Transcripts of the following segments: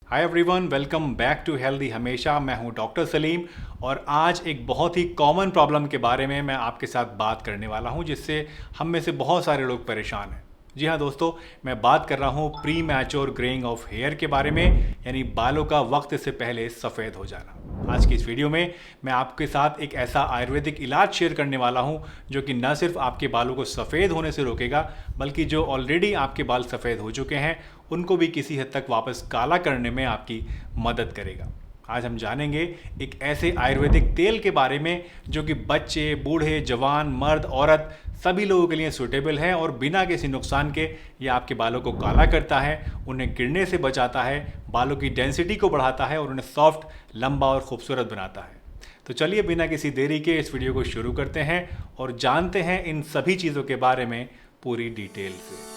Hi everyone, welcome back to healthy Hamesha. मैं हूं doctor Salim और आज एक बहुत ही कॉमन प्रॉब्लम के बारे में मैं आपके साथ बात करने वाला हूं जिससे हम में से बहुत सारे लोग परेशान हैं। जी हाँ दोस्तों, मैं बात कर रहा हूं premature greying of hair के बारे में, यानी बालों का वक्त से पहले सफ़ेद हो जाना। आज की इस वीडियो में मैं आपके साथ एक ऐसा आयुर्वेदिक इलाज शेयर करने वाला हूं जो कि न सिर्फ आपके बालों को सफ़ेद होने से रोकेगा, बल्कि जो ऑलरेडी आपके बाल सफ़ेद हो चुके हैं उनको भी किसी हद तक वापस काला करने में आपकी मदद करेगा। आज हम जानेंगे एक ऐसे आयुर्वेदिक तेल के बारे में जो कि बच्चे, बूढ़े, जवान, मर्द, औरत सभी लोगों के लिए सूटेबल है और बिना किसी नुकसान के ये आपके बालों को काला करता है, उन्हें गिरने से बचाता है, बालों की डेंसिटी को बढ़ाता है और उन्हें सॉफ्ट, लंबा और खूबसूरत बनाता है। तो चलिए बिना किसी देरी के इस वीडियो को शुरू करते हैं और जानते हैं इन सभी चीज़ों के बारे में पूरी डिटेल से।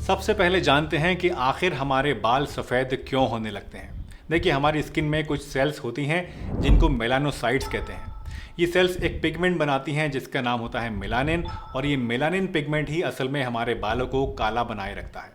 सबसे पहले जानते हैं कि आखिर हमारे बाल सफ़ेद क्यों होने लगते हैं। देखिए, हमारी स्किन में कुछ सेल्स होती हैं जिनको मेलानोसाइट्स कहते हैं। ये सेल्स एक पिगमेंट बनाती हैं जिसका नाम होता है मेलानिन, और ये मेलानिन पिगमेंट ही असल में हमारे बालों को काला बनाए रखता है।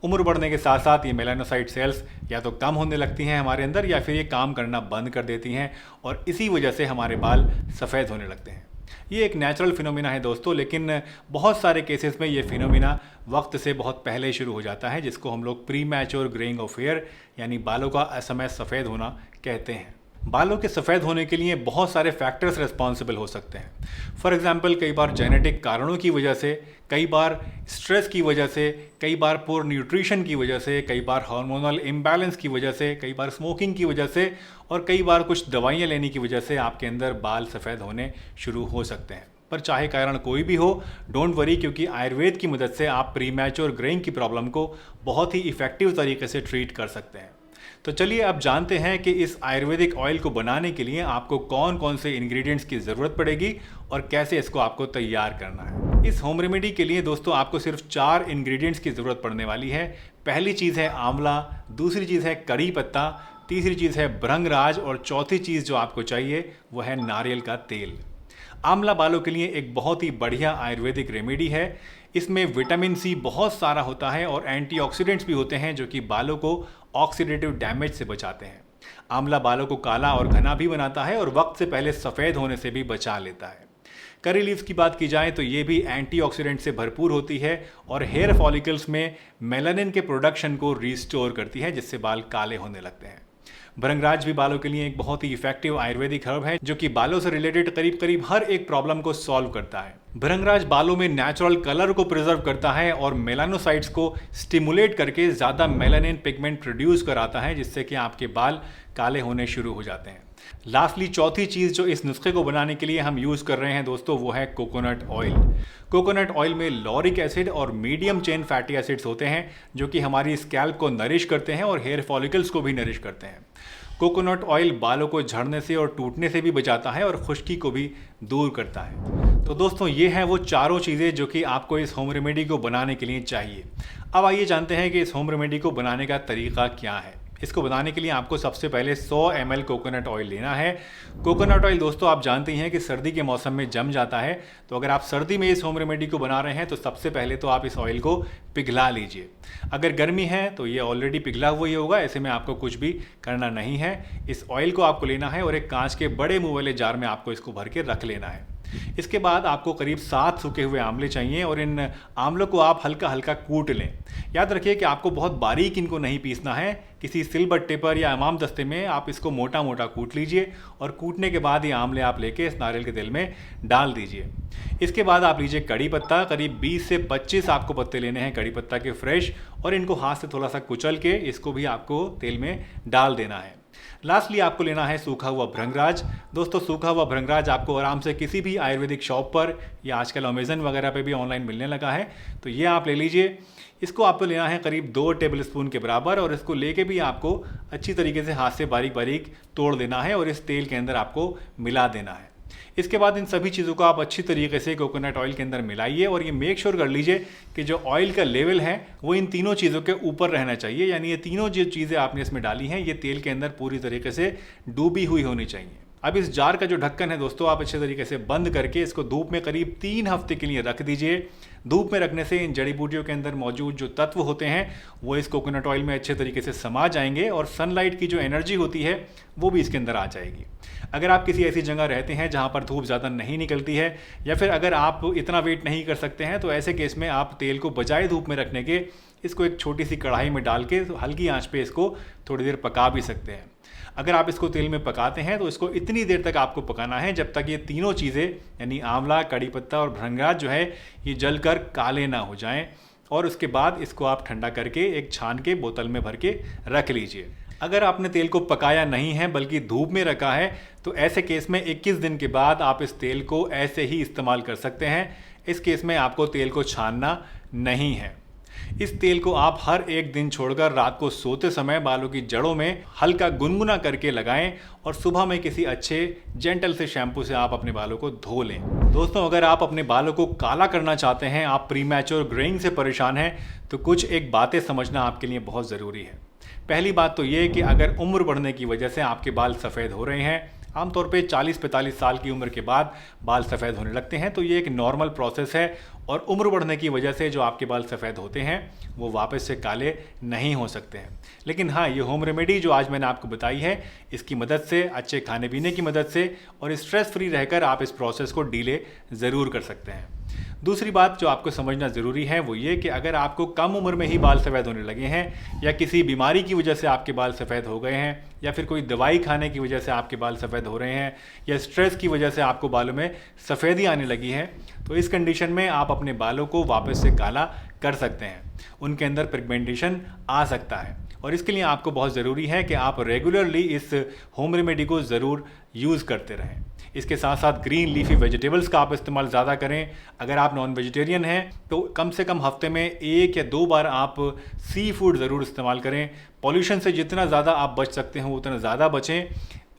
उम्र बढ़ने के साथ साथ ये मेलानोसाइट सेल्स या तो कम होने लगती हैं हमारे अंदर, या फिर ये काम करना बंद कर देती हैं और इसी वजह से हमारे बाल सफ़ेद होने लगते हैं। ये एक नेचुरल फिनोमिना है दोस्तों, लेकिन बहुत सारे केसेस में ये फिनोमिना वक्त से बहुत पहले शुरू हो जाता है, जिसको हम लोग premature greying of hair यानी बालों का असमय सफ़ेद होना कहते हैं। बालों के सफ़ेद होने के लिए बहुत सारे फैक्टर्स रिस्पॉन्सिबल हो सकते हैं। फॉर एग्जांपल, कई बार जेनेटिक कारणों की वजह से, कई बार स्ट्रेस की वजह से, कई बार पुअर न्यूट्रिशन की वजह से, कई बार हार्मोनल इम्बैलेंस की वजह से, कई बार स्मोकिंग की वजह से और कई बार कुछ दवाइयाँ लेने की वजह से आपके अंदर बाल सफ़ेद होने शुरू हो सकते हैं। पर चाहे कारण कोई भी हो, डोंट वरी, क्योंकि आयुर्वेद की मदद से आप प्री मैच्योर ग्रेइंग की प्रॉब्लम को बहुत ही इफ़ेक्टिव तरीके से ट्रीट कर सकते हैं। तो चलिए अब जानते हैं कि इस आयुर्वेदिक ऑयल को बनाने के लिए आपको कौन कौन से इंग्रेडिएंट्स की ज़रूरत पड़ेगी और कैसे इसको आपको तैयार करना है। इस होम रेमेडी के लिए दोस्तों आपको सिर्फ 4 इंग्रेडिएंट्स की ज़रूरत पड़ने वाली है। पहली चीज़ है आंवला, दूसरी चीज़ है करी पत्ता, तीसरी चीज़ है भृंगराज और चौथी चीज़ जो आपको चाहिए वो है नारियल का तेल। आंवला बालों के लिए एक बहुत ही बढ़िया आयुर्वेदिक रेमेडी है। इसमें विटामिन सी बहुत सारा होता है और एंटीऑक्सीडेंट्स भी होते हैं जो कि बालों को ऑक्सीडेटिव डैमेज से बचाते हैं। आंवला बालों को काला और घना भी बनाता है और वक्त से पहले सफ़ेद होने से भी बचा लेता है। करी लीव्स की बात की जाए तो ये भी एंटीऑक्सीडेंट से भरपूर होती है और हेयर फॉलिकल्स में मेलानिन के प्रोडक्शन को रिस्टोर करती है, जिससे बाल काले होने लगते हैं। भृंगराज भी बालों के लिए एक बहुत ही इफेक्टिव आयुर्वेदिक हर्ब है जो कि बालों से रिलेटेड करीब करीब हर एक प्रॉब्लम को सॉल्व करता है। भृंगराज बालों में नेचुरल कलर को प्रिजर्व करता है और मेलानोसाइट्स को स्टिमुलेट करके ज़्यादा मेलानिन पिगमेंट प्रोड्यूस कराता है, जिससे कि आपके बाल काले होने शुरू हो जाते हैं। लास्टली चौथी चीज़ जो इस नुस्खे को बनाने के लिए हम यूज़ कर रहे हैं दोस्तों, वो है कोकोनट ऑयल। कोकोनट ऑयल में लॉरिक एसिड और मीडियम चेन फैटी एसिड्स होते हैं जो कि हमारी स्कैल्प को नरिश करते हैं और हेयर फॉलिकल्स को भी नरिश करते हैं। कोकोनट ऑयल बालों को झड़ने से और टूटने से भी बचाता है और खुश्की को भी दूर करता है। तो दोस्तों, ये हैं वो चारों चीज़ें जो कि आपको इस होम रेमेडी को बनाने के लिए चाहिए। अब आइए जानते हैं कि इस होम रेमेडी को बनाने का तरीका क्या है। इसको बनाने के लिए आपको सबसे पहले 100 ml कोकोनट ऑयल लेना है। कोकोनट ऑयल दोस्तों आप जानते हैं कि सर्दी के मौसम में जम जाता है, तो अगर आप सर्दी में इस होम रेमेडी को बना रहे हैं तो सबसे पहले तो आप इस ऑयल को पिघला लीजिए। अगर गर्मी है तो ये ऑलरेडी पिघला हुआ ही होगा, ऐसे में आपको कुछ भी करना नहीं है। इस ऑयल को आपको लेना है और एक कांच के बड़े मुंह वाले जार में आपको इसको भर के रख लेना है। इसके बाद आपको करीब 7 सूखे हुए आंवले चाहिए और इन आंवलों को आप हल्का हल्का कूट लें। याद रखिए कि आपको बहुत बारीक इनको नहीं पीसना है। किसी सिलबट्टे पर या इमाम दस्ते में आप इसको मोटा मोटा कूट लीजिए और कूटने के बाद ये आंवले आप लेके इस नारियल के तेल में डाल दीजिए। इसके बाद आप लीजिए कड़ी पत्ता, करीब 20 से 25 आपको पत्ते लेने हैं कड़ी पत्ता के फ्रेश, और इनको हाथ से थोड़ा सा कुचल के इसको भी आपको तेल में डाल देना है। लास्टली आपको लेना है सूखा हुआ भृंगराज। दोस्तों, सूखा हुआ भृंगराज आपको आराम से किसी भी आयुर्वेदिक शॉप पर या आजकल अमेजन वगैरह पे भी ऑनलाइन मिलने लगा है, तो ये आप ले लीजिए। इसको आपको लेना है करीब 2 टेबलस्पून के बराबर और इसको लेके भी आपको अच्छी तरीके से हाथ से बारीक बारीक तोड़ देना है और इस तेल के अंदर आपको मिला देना है। इसके बाद इन सभी चीज़ों को आप अच्छी तरीके से कोकोनट ऑयल के अंदर मिलाइए और ये मेक श्योर कर लीजिए कि जो ऑयल का लेवल है वो इन तीनों चीज़ों के ऊपर रहना चाहिए, यानी ये तीनों जो चीज़ें आपने इसमें डाली हैं ये तेल के अंदर पूरी तरीके से डूबी हुई होनी चाहिए। अब इस जार का जो ढक्कन है दोस्तों, आप अच्छे तरीके से बंद करके इसको धूप में करीब 3 हफ्ते के लिए रख दीजिए। धूप में रखने से इन जड़ी बूटियों के अंदर मौजूद जो तत्व होते हैं वो इस कोकोनट ऑयल में अच्छे तरीके से समा जाएंगे और सनलाइट की जो एनर्जी होती है वो भी इसके अंदर आ जाएगी। अगर आप किसी ऐसी जगह रहते हैं जहाँ पर धूप ज़्यादा नहीं निकलती है, या फिर अगर आप इतना वेट नहीं कर सकते हैं, तो ऐसे केस में आप तेल को बजाय धूप में रखने के इसको एक छोटी सी कढ़ाई में डाल के हल्की आंच पे इसको थोड़ी देर पका भी सकते हैं। अगर आप इसको तेल में पकाते हैं तो इसको इतनी देर तक आपको पकाना है जब तक ये तीनों चीज़ें यानी आंवला, कड़ी पत्ता और भृंगराज जो है ये जलकर काले ना हो जाएं, और उसके बाद इसको आप ठंडा करके एक छान के बोतल में भर के रख लीजिए। अगर आपने तेल को पकाया नहीं है बल्कि धूप में रखा है तो ऐसे केस में 21 दिन के बाद आप इस तेल को ऐसे ही इस्तेमाल कर सकते हैं। इस केस में आपको तेल को छानना नहीं है। इस तेल को आप हर एक दिन छोड़कर रात को सोते समय बालों की जड़ों में हल्का गुनगुना करके लगाएं और सुबह में किसी अच्छे जेंटल से शैम्पू से आप अपने बालों को धो लें। दोस्तों, अगर आप अपने बालों को काला करना चाहते हैं, आप प्रीमैच्योर ग्रेइंग से परेशान हैं, तो कुछ एक बातें समझना आपके लिए बहुत ज़रूरी है। पहली बात तो ये कि अगर उम्र बढ़ने की वजह से आपके बाल सफ़ेद हो रहे हैं, आमतौर पे 40-45 साल की उम्र के बाद बाल सफ़ेद होने लगते हैं, तो ये एक नॉर्मल प्रोसेस है और उम्र बढ़ने की वजह से जो आपके बाल सफ़ेद होते हैं वो वापस से काले नहीं हो सकते हैं। लेकिन हाँ, ये होम रेमेडी जो आज मैंने आपको बताई है, इसकी मदद से, अच्छे खाने पीने की मदद से और स्ट्रेस फ्री रहकर आप इस प्रोसेस को डिले ज़रूर कर सकते हैं। दूसरी बात जो आपको समझना ज़रूरी है वो ये कि अगर आपको कम उम्र में ही बाल सफ़ेद होने लगे हैं, या किसी बीमारी की वजह से आपके बाल सफ़ेद हो गए हैं, या फिर कोई दवाई खाने की वजह से आपके बाल सफ़ेद हो रहे हैं, या स्ट्रेस की वजह से आपको बालों में सफ़ेदी आने लगी है, तो इस कंडीशन में आप अपने बालों को वापस से काला कर सकते हैं। उनके अंदर पिगमेंटेशन आ सकता है और इसके लिए आपको बहुत ज़रूरी है कि आप रेगुलरली इस होम रेमेडी को ज़रूर यूज़ करते रहें। इसके साथ साथ ग्रीन लीफी वेजिटेबल्स का आप इस्तेमाल ज़्यादा करें। अगर आप नॉन वेजिटेरियन हैं तो कम से कम हफ्ते में 1 या 2 बार आप सी फूड ज़रूर इस्तेमाल करें। पॉल्यूशन से जितना ज़्यादा आप बच सकते हो उतना ज़्यादा बचें।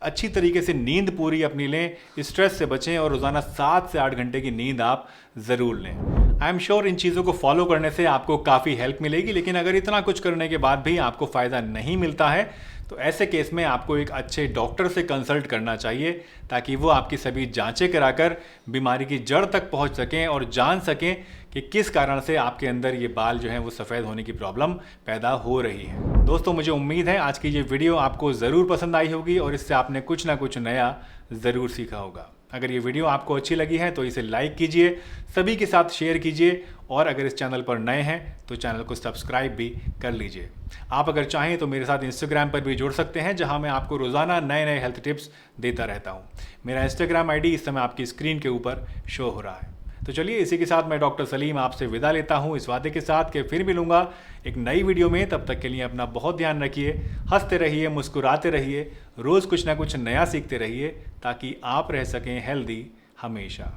अच्छी तरीके से नींद पूरी अपनी लें, स्ट्रेस से बचें और रोज़ाना 7 से 8 घंटे की नींद आप ज़रूर लें। आई एम श्योर इन चीज़ों को फॉलो करने से आपको काफ़ी हेल्प मिलेगी। लेकिन अगर इतना कुछ करने के बाद भी आपको फ़ायदा नहीं मिलता है तो ऐसे केस में आपको एक अच्छे डॉक्टर से कंसल्ट करना चाहिए, ताकि वो आपकी सभी जांचें कराकर बीमारी की जड़ तक पहुंच सकें और जान सकें कि किस कारण से आपके अंदर ये बाल जो हैं वो सफ़ेद होने की प्रॉब्लम पैदा हो रही है। दोस्तों, मुझे उम्मीद है आज की ये वीडियो आपको ज़रूर पसंद आई होगी और इससे आपने कुछ ना कुछ नया ज़रूर सीखा होगा। अगर ये वीडियो आपको अच्छी लगी है तो इसे लाइक कीजिए, सभी के साथ शेयर कीजिए और अगर इस चैनल पर नए हैं तो चैनल को सब्सक्राइब भी कर लीजिए। आप अगर चाहें तो मेरे साथ इंस्टाग्राम पर भी जुड़ सकते हैं, जहां मैं आपको रोज़ाना नए नए हेल्थ टिप्स देता रहता हूं। मेरा इंस्टाग्राम आईडी इस समय आपकी स्क्रीन के ऊपर शो हो रहा है। तो चलिए, इसी के साथ मैं डॉक्टर सलीम आपसे विदा लेता हूं, इस वादे के साथ कि फिर मिलूंगा एक नई वीडियो में। तब तक के लिए अपना बहुत ध्यान रखिए, हंसते रहिए, मुस्कुराते रहिए, रोज़ कुछ ना कुछ नया सीखते रहिए, ताकि आप रह सकें हेल्दी हमेशा।